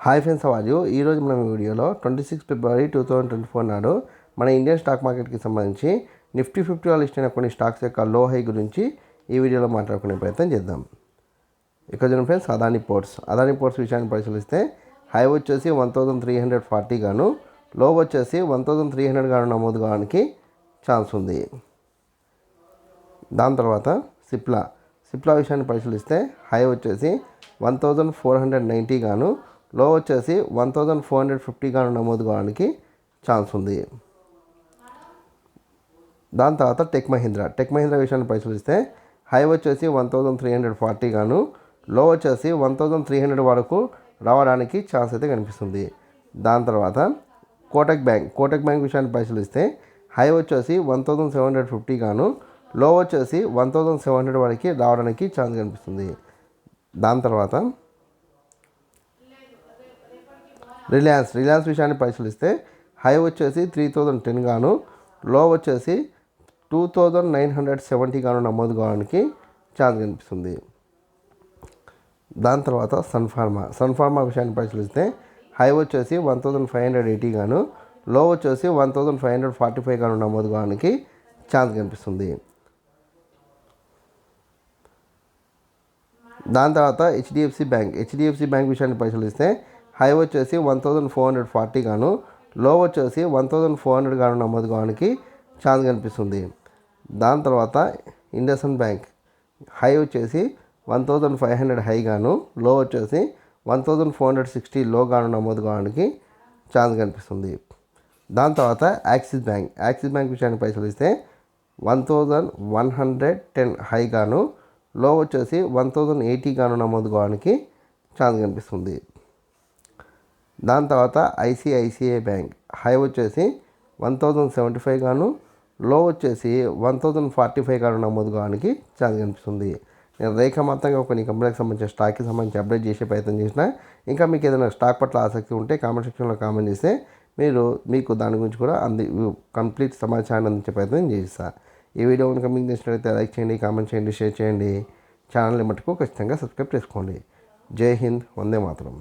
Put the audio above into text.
Hi friends, అవాజు ఈరోజు మనం వీడియోలో 26 ఫిబ్రవరి 2024 నాడు మన ఇండియన్ స్టాక్ మార్కెట్కి సంబంధించి నిఫ్టీ 50లో లిస్ట్ అయిన కొన్ని స్టాక్స్ యొక్క లో హై గురించి ఈ వీడియోలో మాట్లాడుకునే ప్రయత్నం చేద్దాం. ఇక్కడ చూడండి ఫ్రెండ్స్, అదాని పోర్ట్స్ విషయాన్ని పరిశీలిస్తే హై వచ్చేసి 1340 గాను, లో వచ్చేసి 1300 గాను నమోదు కావడానికి ఛాన్స్ ఉంది. దాని తర్వాత సిప్లా విషయాన్ని పరిశీలిస్తే హై వచ్చేసి 1490 గాను, లో వచ్చేసి 1450 గాను నమోదు కావడానికి ఛాన్స్ ఉంది. దాని తర్వాత టెక్ మహీంద్రా విషయాన్ని పరిశీలిస్తే హై వచ్చేసి 1340 గాను, లో వచ్చేసి 1300 వరకు రావడానికి ఛాన్స్ అయితే కనిపిస్తుంది. దాని తర్వాత కోటక్ బ్యాంక్ విషయాన్ని పరిశీలిస్తే హై వచ్చేసి 1750 గాను, లో వచ్చేసి 1700 వరకు రావడానికి ఛాన్స్ కనిపిస్తుంది. దాని తర్వాత రిలయన్స్ విషయాన్ని పరిశీలిస్తే హై వచ్చేసి 3010 గాను, లో వచ్చేసి 2970 గాను నమోదు కావడానికి ఛాన్స్ కనిపిస్తుంది. దాని తర్వాత సన్ఫార్మా విషయాన్ని పరిశీలిస్తే హై వచ్చేసి 1580 గాను, లో వచ్చేసి 1545 గాను నమోదు కావడానికి ఛాన్స్ కనిపిస్తుంది. దాని తర్వాత హెచ్డిఎఫ్సి బ్యాంక్ విషయాన్ని పరిశీలిస్తే హై వచ్చేసి 1440 గాను, లో వచ్చేసి 1400 గాను నమోదు కావడానికి ఛాన్స్ కనిపిస్తుంది. దాని తర్వాత ఇండస్ఇండ్ బ్యాంక్ హై వచ్చేసి 1500 హై గాను, లో వచ్చేసి 1460 లో గాను నమోదు కావడానికి ఛాన్స్ కనిపిస్తుంది. దాని తర్వాత యాక్సిస్ బ్యాంక్ విషయాన్ని పరిశీలిస్తే 1110 హై గాను, లో వచ్చేసి 1080 గాను నమోదు కావడానికి ఛాన్స్ కనిపిస్తుంది. దాని తర్వాత ఐసిఐసిఐ బ్యాంక్ హై వచ్చేసి 1075 గాను, లో వచ్చేసి 1045 గాను నమోదు కావడానికి ఛాన్స్ కనిపిస్తుంది. నేను రేఖామాత్రంగా కొన్ని కంపెనీకి సంబంధించిన స్టాక్కి సంబంధించి అప్డేట్ చేసే ప్రయత్నం చేసిన. ఇంకా మీకు ఏదైనా స్టాక్ పట్ల ఆసక్తి ఉంటే కామెంట్ సెక్షన్లో కామెంట్ చేస్తే మీకు దాని గురించి కూడా కంప్లీట్ సమాచారాన్ని అందించే ప్రయత్నం చేస్తాను. ఈ వీడియో కనుక మీకు నచ్చినట్లయితే లైక్ చేయండి, కామెంట్ చేయండి, షేర్ చేయండి. ఛానల్ని మటుకు ఖచ్చితంగా సబ్స్క్రైబ్ చేసుకోండి. జై హింద్, వందే మాతరం.